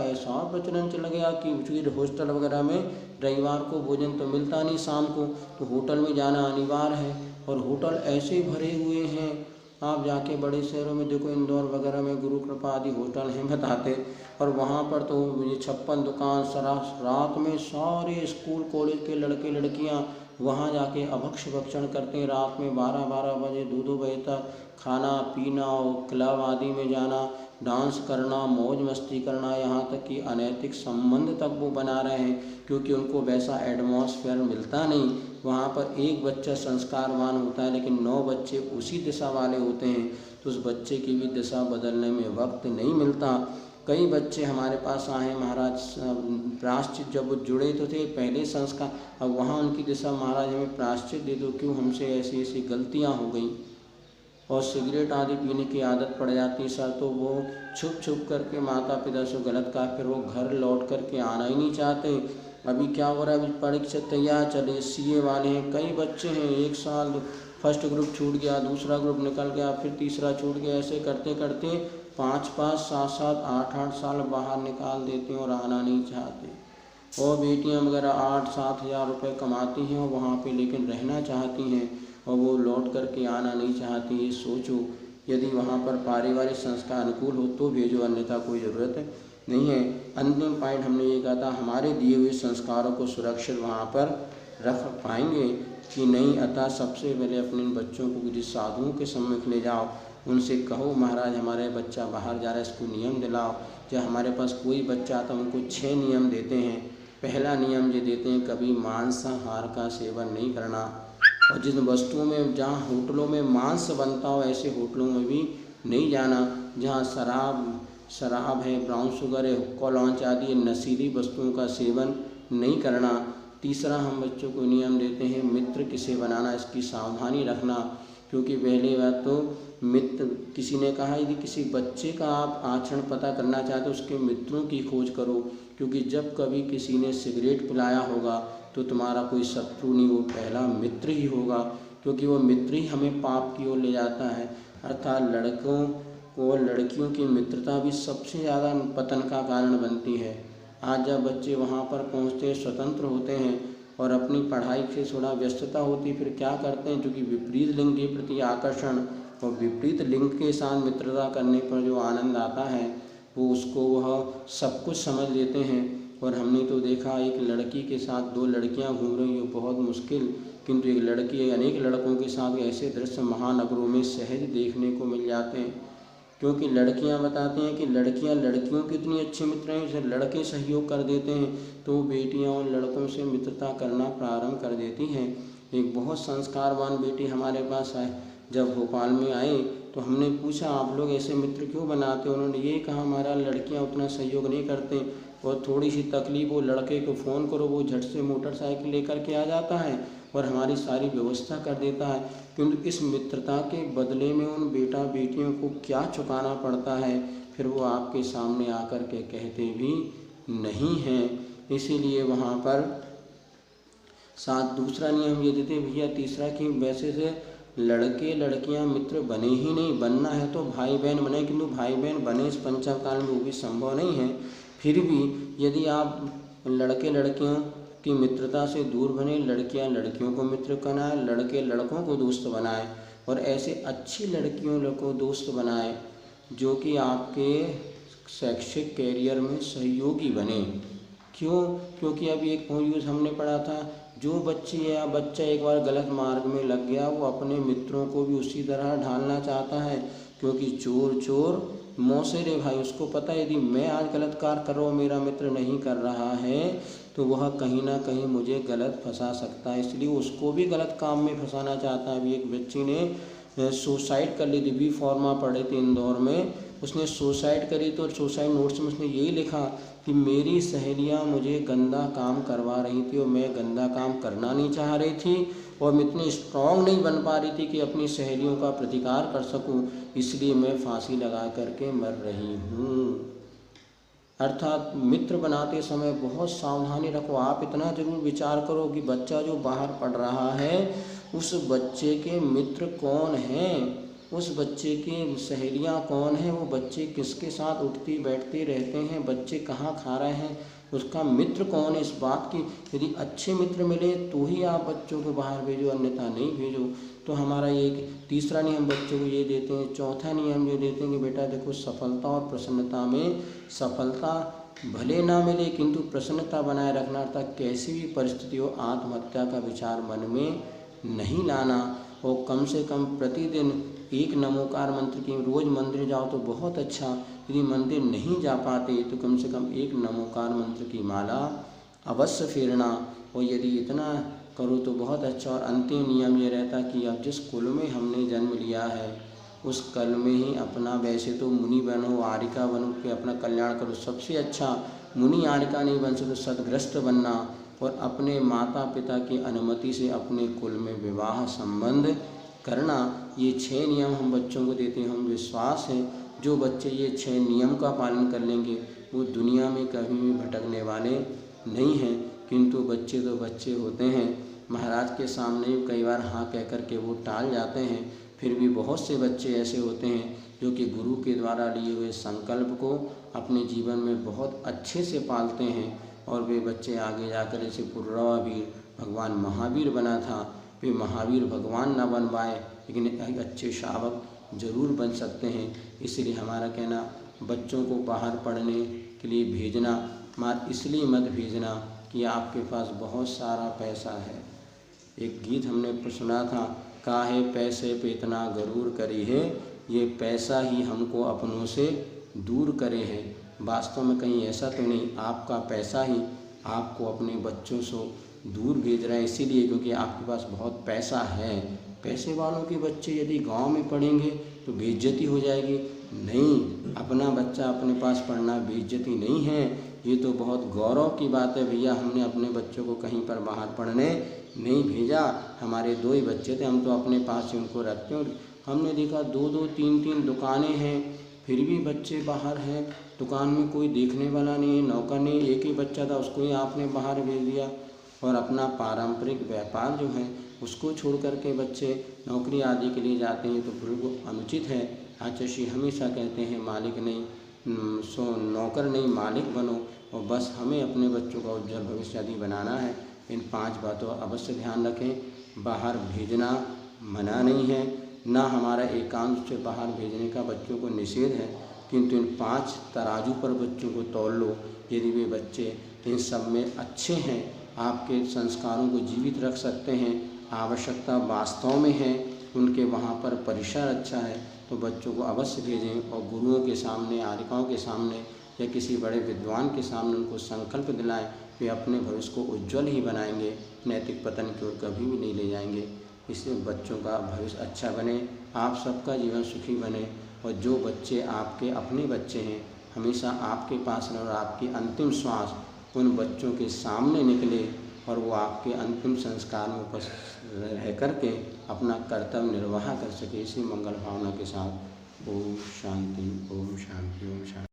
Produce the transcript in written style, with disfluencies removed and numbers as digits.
ऐसा प्रचलन चल गया कि फिर हॉस्टल वगैरह में रविवार को भोजन तो मिलता नहीं शाम को, तो होटल में जाना अनिवार्य है। और होटल ऐसे भरे हुए हैं, आप जाके बड़े शहरों में देखो, इंदौर वगैरह में गुरु कृपा आदि होटल हैं बताते, और वहाँ पर तो ये 56 दुकान, रात में सारे स्कूल कॉलेज के लड़के लड़कियाँ वहाँ जाके अभक्ष भक्षण करते हैं। रात में 12-12 बजे 2-2 बजे तक खाना पीना और क्लब आदि में जाना, डांस करना, मौज मस्ती करना, यहाँ तक कि अनैतिक संबंध तक वो बना रहे हैं, क्योंकि उनको वैसा एटमॉस्फेयर मिलता नहीं। वहाँ पर एक बच्चा संस्कारवान होता है लेकिन 9 बच्चे उसी दिशा वाले होते हैं, तो उस बच्चे की भी दिशा बदलने में वक्त नहीं मिलता। कई बच्चे हमारे पास आए महाराज, प्रायश्चित जब वो जुड़े तो थे पहले संस्कार, अब वहाँ उनकी दिशा महाराज हमें प्रायश्चित दे दो, क्यों हमसे ऐसी ऐसी गलतियाँ हो गई। और सिगरेट आदि पीने की आदत पड़ जाती सर, तो वो छुप छुप करके माता पिता से गलत कहा, फिर वो घर लौट करके आना ही नहीं चाहते। अभी क्या हो रहा है, अभी परीक्षा तैयार चले, सीए वाले हैं, कई बच्चे हैं, एक साल फर्स्ट ग्रुप छूट गया, दूसरा ग्रुप निकल गया, फिर तीसरा छूट गया, ऐसे करते करते 5-5, 7-7, 8-8 साल बाहर निकाल देते हैं और आना नहीं चाहते। और बेटियां वगैरह 8-7 हज़ार रुपये कमाती हैं और वहाँ पे लेकिन रहना चाहती हैं और वो लौट करके आना नहीं चाहती। ये सोचो, यदि वहाँ पर पारिवारिक संस्कार अनुकूल हो तो भेजो, अन्यथा कोई ज़रूरत नहीं है। अंतिम पॉइंट हमने ये कहा था, हमारे दिए हुए संस्कारों को सुरक्षित वहाँ पर रख पाएंगे कि नहीं। अतः सबसे पहले अपने बच्चों को किसी साधुओं के सम्मुख ले जाओ, उनसे कहो महाराज हमारे बच्चा बाहर जा रहा है, इसको नियम दिलाओ। जब हमारे पास कोई बच्चा आता है उनको 6 नियम देते हैं। पहला नियम ये देते हैं, कभी मांसाहार का सेवन नहीं करना, और जिन वस्तुओं में जहाँ होटलों में मांस बनता हो ऐसे होटलों में भी नहीं जाना। जहाँ शराब है, ब्राउन शुगर है, हुक्का लॉन्च आदि नशीली वस्तुओं का सेवन नहीं करना। तीसरा हम बच्चों को नियम देते हैं, मित्र किसे बनाना इसकी सावधानी रखना, क्योंकि पहली बात तो मित्र, किसी ने कहा यदि किसी बच्चे का आप आचरण पता करना चाहते हो उसके मित्रों की खोज करो, क्योंकि जब कभी किसी ने सिगरेट पिलाया होगा तो तुम्हारा कोई शत्रु नहीं, वो पहला मित्र ही होगा, क्योंकि वो मित्र ही हमें पाप की ओर ले जाता है। अर्थात लड़कों और लड़कियों की मित्रता भी सबसे ज़्यादा पतन का कारण बनती है। आज जब बच्चे वहाँ पर पहुँचते स्वतंत्र होते हैं और अपनी पढ़ाई से थोड़ा व्यस्तता होती, फिर क्या करते हैं, क्योंकि विपरीत लिंग के प्रति आकर्षण और विपरीत लिंग के साथ मित्रता करने पर जो आनंद आता है वो उसको वह सब कुछ समझ लेते हैं। और हमने तो देखा एक लड़की के साथ 2 लड़कियां घूम रही हो, बहुत मुश्किल, किंतु एक लड़की अनेक लड़कों के साथ ऐसे दृश्य महानगरों में सहज देखने को मिल जाते हैं, क्योंकि लड़कियां बताती हैं कि लड़कियां लड़कियों की इतनी अच्छे मित्र हैं, जैसे लड़के सहयोग कर देते हैं तो बेटियां और लड़कों से मित्रता करना प्रारंभ कर देती हैं। एक बहुत संस्कारवान बेटी हमारे पास आए, जब भोपाल में आए तो हमने पूछा आप लोग ऐसे मित्र क्यों बनाते हो, उन्होंने ये कहा हमारा लड़कियां उतना सहयोग नहीं करते, और थोड़ी सी तकलीफ हो लड़के को फ़ोन करो वो झट से मोटरसाइकिल लेकर के आ जाता है और हमारी सारी व्यवस्था कर देता है। किंतु इस मित्रता के बदले में उन बेटा बेटियों को क्या चुकाना पड़ता है, फिर वो आपके सामने आकर के कहते भी नहीं हैं। इसीलिए वहाँ पर साथ दूसरा नियम ये देते भैया, तीसरा कि वैसे से लड़के लड़कियां मित्र बने ही नहीं, बनना है तो भाई बहन बने, किंतु भाई बहन बने इस पंचम काल में वो भी संभव नहीं है। फिर भी यदि आप लड़के लड़कियों की मित्रता से दूर बने, लड़कियां लड़कियों को मित्र बनाए, लड़के लड़कों को दोस्त बनाए, और ऐसे अच्छी लड़कियों को दोस्त बनाए जो कि आपके शैक्षिक कैरियर में सहयोगी बने। क्यों? क्योंकि अभी एक न्यूज़ हमने पढ़ा था, जो बच्ची या बच्चा एक बार गलत मार्ग में लग गया वो अपने मित्रों को भी उसी तरह ढालना चाहता है, क्योंकि चोर चोर मौसे रे भाई, उसको पता है यदि मैं आज गलत कार्य कर रहा हूँ, मेरा मित्र नहीं कर रहा है, तो वह कहीं ना कहीं मुझे गलत फंसा सकता है, इसलिए उसको भी गलत काम में फंसाना चाहता है। अभी एक बच्ची ने सुसाइड कर ली थी, बी फार्मा पढ़े थे इंदौर में, उसने सुसाइड करी तो सुसाइड नोट्स में उसने यही लिखा कि मेरी सहेलियां मुझे गंदा काम करवा रही थी और मैं गंदा काम करना नहीं चाह रही थी, और मैं इतनी स्ट्रांग नहीं बन पा रही थी कि अपनी सहेलियों का प्रतिकार कर सकूं, इसलिए मैं फांसी लगा करके मर रही हूँ। अर्थात मित्र बनाते समय बहुत सावधानी रखो। आप इतना जरूर विचार करो कि बच्चा जो बाहर पढ़ रहा है उस बच्चे के मित्र कौन हैं, उस बच्चे की सहेलियां कौन हैं, वो बच्चे किसके साथ उठते बैठते रहते हैं, बच्चे कहाँ खा रहे हैं, उसका मित्र कौन है, इस बात की यदि अच्छे मित्र मिले तो ही आप बच्चों को बाहर भेजो, अन्यथा नहीं भेजो। तो हमारा एक तीसरा नियम बच्चों को ये देते हैं। चौथा नियम ये देते हैं कि बेटा देखो, सफलता और प्रसन्नता में सफलता भले ना मिले किंतु प्रसन्नता बनाए रखना, अर्थात कैसी भी परिस्थिति हो आत्महत्या का विचार मन में नहीं लाना। और कम से कम प्रतिदिन एक नमोकार मंत्र की, रोज़ मंदिर जाओ तो बहुत अच्छा, यदि मंदिर नहीं जा पाते तो कम से कम एक नमोकार मंत्र की माला अवश्य फेरना। और यदि इतना करो तो बहुत अच्छा। और अंतिम नियम ये रहता कि अब जिस कुल में हमने जन्म लिया है उस कल में ही अपना, वैसे तो मुनि बनो, आर्यिका बनो कि अपना कल्याण करो, सबसे अच्छा मुनि आर्यिका नहीं बन सकते तो सदग्रस्त बनना, और अपने माता पिता की अनुमति से अपने कुल में विवाह संबंध करना। ये 6 नियम हम बच्चों को देते हैं। हम विश्वास है जो बच्चे ये 6 नियम का पालन कर लेंगे वो दुनिया में कभी भी भटकने वाले नहीं हैं। किंतु बच्चे तो बच्चे होते हैं, महाराज के सामने कई बार हाँ कह कर के वो टाल जाते हैं। फिर भी बहुत से बच्चे ऐसे होते हैं जो कि गुरु के द्वारा लिए हुए संकल्प को अपने जीवन में बहुत अच्छे से पालते हैं, और वे बच्चे आगे जाकर जैसे पुरवावीर भगवान महावीर बना था, वे महावीर भगवान न बन पाए लेकिन एक अच्छे शावक जरूर बन सकते हैं। इसलिए हमारा कहना, बच्चों को बाहर पढ़ने के लिए भेजना मात्र इसलिए मत भेजना कि आपके पास बहुत सारा पैसा है। एक गीत हमने सुना था, काहे पैसे पे इतना गरूर करी है, ये पैसा ही हमको अपनों से दूर करे है। वास्तव में कहीं ऐसा तो नहीं, आपका पैसा ही आपको अपने बच्चों से दूर भेज रहे हैं, इसीलिए क्योंकि आपके पास बहुत पैसा है। पैसे वालों के बच्चे यदि गांव में पढ़ेंगे तो बेइज्जती हो जाएगी। नहीं, अपना बच्चा अपने पास पढ़ना बेइज्जती नहीं है, ये तो बहुत गौरव की बात है। भैया हमने अपने बच्चों को कहीं पर बाहर पढ़ने नहीं भेजा, हमारे 2 ही बच्चे थे, हम तो अपने पास ही उनको रखते हैं। और हमने देखा 2-2, 3-3 दुकानें हैं, फिर भी बच्चे बाहर हैं, दुकान में कोई देखने वाला नहीं है, नौकर नहीं, एक ही बच्चा था उसको ही आपने बाहर भेज दिया। और अपना पारंपरिक व्यापार जो है उसको छोड़ करके बच्चे नौकरी आदि के लिए जाते हैं, तो बिल्कुल अनुचित है। आचार्य हमेशा कहते हैं मालिक नहीं नौकर नहीं मालिक बनो, और बस हमें अपने बच्चों का उज्जवल भविष्य आदि बनाना है। इन 5 बातों का अवश्य ध्यान रखें। बाहर भेजना मना नहीं है, ना हमारा एकांत से बाहर भेजने का बच्चों को निषेध है, किंतु इन 5 तराजू पर बच्चों को तौल लो। यदि वे बच्चे इन सब में अच्छे हैं, आपके संस्कारों को जीवित रख सकते हैं, आवश्यकता वास्तव में है, उनके वहाँ पर परिसर अच्छा है, तो बच्चों को अवश्य भेजें। और गुरुओं के सामने, आर्यिकाओं के सामने या किसी बड़े विद्वान के सामने उनको संकल्प दिलाएं, वे अपने भविष्य को उज्जवल ही बनाएंगे, नैतिक पतन की ओर कभी भी नहीं ले जाएंगे। इससे बच्चों का भविष्य अच्छा बने, आप सबका जीवन सुखी बने, और जो बच्चे आपके अपने बच्चे हैं हमेशा आपके पास रहें, और आपकी अंतिम श्वास उन बच्चों के सामने निकले, और वो आपके अंतिम संस्कार में उपस्थित रह करके अपना कर्तव्य निर्वाह कर सके। इसी मंगल भावना के साथ ओम शांति, ओम शांति, ओम शांति।